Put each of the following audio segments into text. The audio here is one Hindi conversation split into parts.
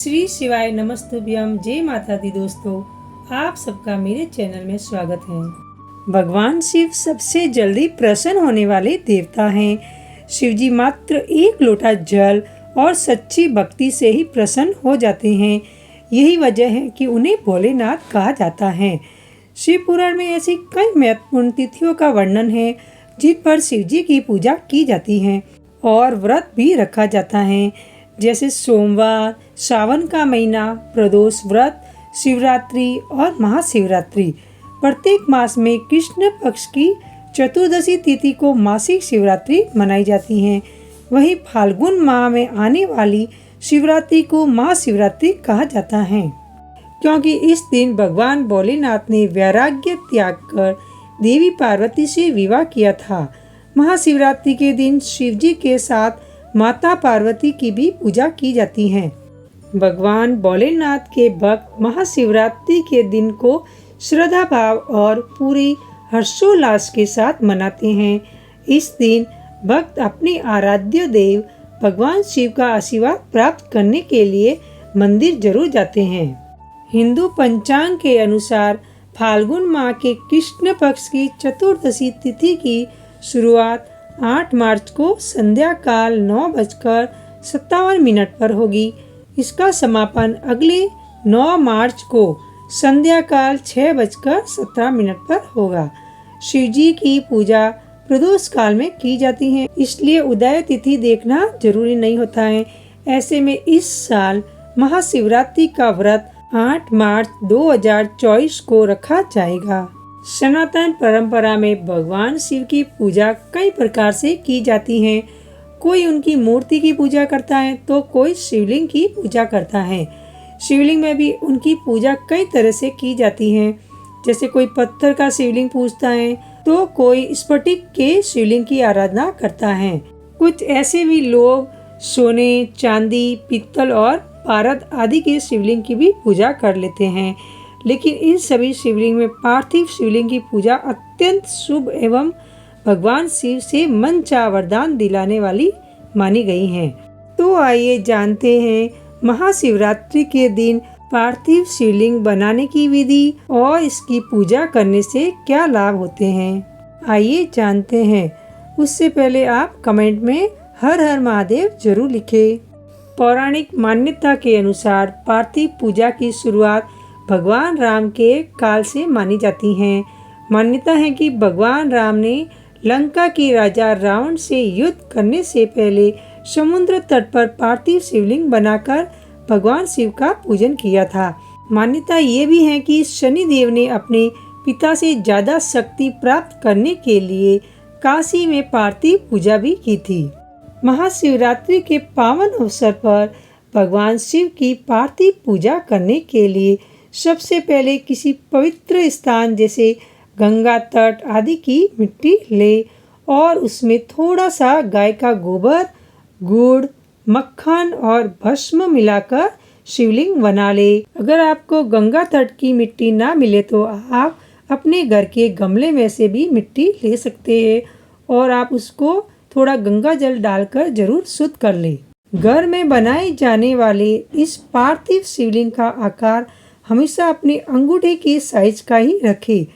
श्री शिवाय नमस्तुभ्यम। जय माता दी। दोस्तों, आप सबका मेरे चैनल में स्वागत है। भगवान शिव सबसे जल्दी प्रसन्न होने वाले देवता हैं। शिव जी मात्र एक लोटा जल और सच्ची भक्ति से ही प्रसन्न हो जाते हैं। यही वजह है कि उन्हें भोलेनाथ कहा जाता है। शिव पुराण में ऐसी कई महत्वपूर्ण तिथियों का वर्णन है जिन पर शिव जी की पूजा की जाती है और व्रत भी रखा जाता है, जैसे सोमवार, सावन का महीना, प्रदोष व्रत, शिवरात्रि और महाशिवरात्रि। प्रत्येक मास में कृष्ण पक्ष की चतुर्दशी तिथि को मासिक शिवरात्रि मनाई जाती है। वहीं फाल्गुन माह में आने वाली शिवरात्रि को महाशिवरात्रि कहा जाता है, क्योंकि इस दिन भगवान भोलेनाथ ने वैराग्य त्याग कर देवी पार्वती से विवाह किया था। महाशिवरात्रि के दिन शिव जी के साथ माता पार्वती की भी पूजा की जाती है। भगवान भोलेनाथ के भक्त महाशिवरात्रि के दिन को श्रद्धा भाव और पूरी हर्षोल्लास के साथ मनाते हैं। इस दिन भक्त अपने आराध्य देव भगवान शिव का आशीर्वाद प्राप्त करने के लिए मंदिर जरूर जाते हैं। हिंदू पंचांग के अनुसार फाल्गुन माह के कृष्ण पक्ष की चतुर्दशी तिथि की शुरुआत 8 मार्च को संध्या काल 9:57 पर होगी। इसका समापन अगले 9 मार्च को संध्या काल 6:17 पर होगा। शिव जी की पूजा प्रदोष काल में की जाती है, इसलिए उदय तिथि देखना जरूरी नहीं होता है। ऐसे में इस साल महाशिवरात्रि का व्रत 8 मार्च 2024 को रखा जाएगा। सनातन परंपरा में भगवान शिव की पूजा कई प्रकार से की जाती है। कोई उनकी मूर्ति की पूजा करता है तो कोई शिवलिंग की पूजा करता है। शिवलिंग में भी उनकी पूजा कई तरह से की जाती है, जैसे कोई पत्थर का शिवलिंग पूजता है तो कोई स्फटिक के शिवलिंग की आराधना करता है। कुछ ऐसे भी लोग सोने, चांदी, पीतल और पारद आदि के शिवलिंग की भी पूजा कर लेते हैं। लेकिन इन सभी शिवलिंग में पार्थिव शिवलिंग की पूजा अत्यंत शुभ एवं भगवान शिव से मनचाहा वरदान दिलाने वाली मानी गई है। तो आइए जानते हैं महाशिवरात्रि के दिन पार्थिव शिवलिंग बनाने की विधि और इसकी पूजा करने से क्या लाभ होते हैं। आइए जानते हैं। उससे पहले आप कमेंट में हर हर महादेव जरूर लिखें। पौराणिक मान्यता के अनुसार पार्थिव पूजा की शुरुआत भगवान राम के काल से मानी जाती है। मान्यता है कि भगवान राम ने लंका के राजा रावण से युद्ध करने से पहले समुद्र तट पर पार्थिव शिवलिंग बनाकर भगवान शिव का पूजन किया था। मान्यता ये भी है कि शनि देव ने अपने पिता से ज्यादा शक्ति प्राप्त करने के लिए काशी में पार्थिव पूजा भी की थी। महाशिवरात्रि के पावन अवसर पर भगवान शिव की पार्थिव पूजा करने के लिए सबसे पहले किसी पवित्र स्थान जैसे गंगा तट आदि की मिट्टी ले और उसमें थोड़ा सा गाय का गोबर, गुड़, मक्खन और भस्म मिलाकर शिवलिंग बना ले। अगर आपको गंगा तट की मिट्टी ना मिले तो आप अपने घर के गमले में से भी मिट्टी ले सकते हैं और आप उसको थोड़ा गंगा जल डालकर जरूर शुद्ध कर ले। घर में बनाए जाने वाले इस पार्थिव शिवलिंग का आकार हमेशा अपने अंगूठे के साइज का ही रखें।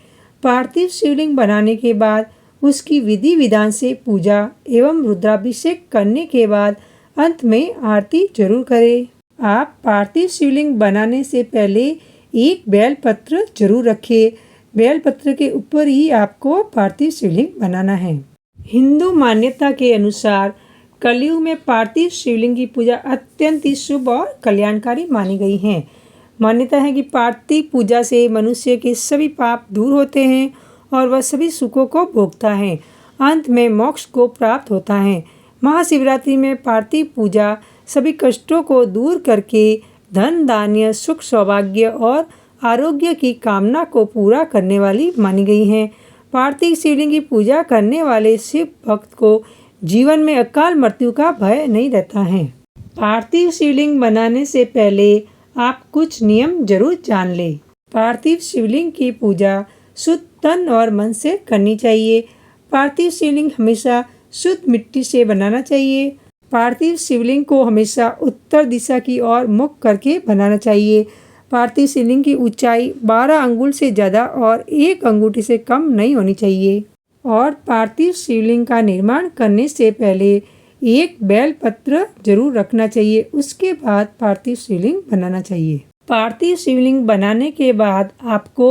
पार्थिव शिवलिंग बनाने के बाद उसकी विधि विधान से पूजा एवं रुद्राभिषेक करने के बाद अंत में आरती जरूर करें। आप पार्थिव शिवलिंग बनाने से पहले एक बेलपत्र जरूर रखें। बेलपत्र के ऊपर ही आपको पार्थिव शिवलिंग बनाना है। हिंदू मान्यता के अनुसार कलयुग में पार्थिव शिवलिंग की पूजा अत्यंत ही शुभ और कल्याणकारी मानी गई है। मान्यता है कि पार्थिव पूजा से मनुष्य के सभी पाप दूर होते हैं और वह सभी सुखों को भोगता है। अंत में मोक्ष को प्राप्त होता है। महाशिवरात्रि में पार्थिव पूजा सभी कष्टों को दूर करके धन, धान्य, सुख, सौभाग्य और आरोग्य की कामना को पूरा करने वाली मानी गई है। पार्थिव शिवलिंग की पूजा करने वाले शिव भक्त को जीवन में अकाल मृत्यु का भय नहीं रहता है। पार्थिव शिवलिंग बनाने से पहले आप कुछ नियम जरूर जान लें। पार्थिव शिवलिंग की पूजा शुद्ध तन और मन से करनी चाहिए। पार्थिव शिवलिंग हमेशा शुद्ध मिट्टी से बनाना चाहिए। पार्थिव शिवलिंग को हमेशा उत्तर दिशा की ओर मुख करके बनाना चाहिए। पार्थिव शिवलिंग की ऊंचाई 12 अंगुल से ज़्यादा और 1 अंगूठी से कम नहीं होनी चाहिए। और पार्थिव शिवलिंग का निर्माण करने से पहले एक बेलपत्र जरूर रखना चाहिए, उसके बाद पार्थिव शिवलिंग बनाना चाहिए। पार्थिव शिवलिंग बनाने के बाद आपको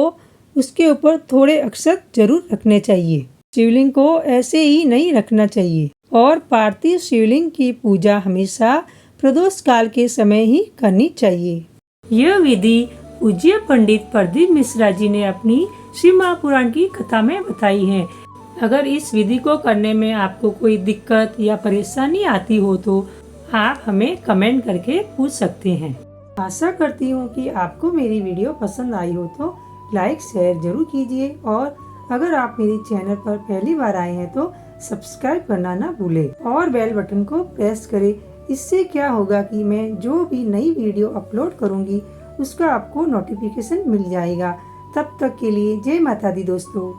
उसके ऊपर थोड़े अक्षत जरूर रखने चाहिए। शिवलिंग को ऐसे ही नहीं रखना चाहिए। और पार्थिव शिवलिंग की पूजा हमेशा प्रदोष काल के समय ही करनी चाहिए। यह विधि पूज्य पंडित प्रदीप मिश्रा जी ने अपनी शिव महापुराण की कथा में बताई है। अगर इस विधि को करने में आपको कोई दिक्कत या परेशानी आती हो तो आप हमें कमेंट करके पूछ सकते हैं। आशा करती हूँ कि आपको मेरी वीडियो पसंद आई हो तो लाइक शेयर जरूर कीजिए और अगर आप मेरे चैनल पर पहली बार आए हैं तो सब्सक्राइब करना ना भूलें और बेल बटन को प्रेस करें। इससे क्या होगा कि मैं जो भी नई वीडियो अपलोड करूँगी उसका आपको नोटिफिकेशन मिल जाएगा। तब तक के लिए जय माता दी दोस्तों।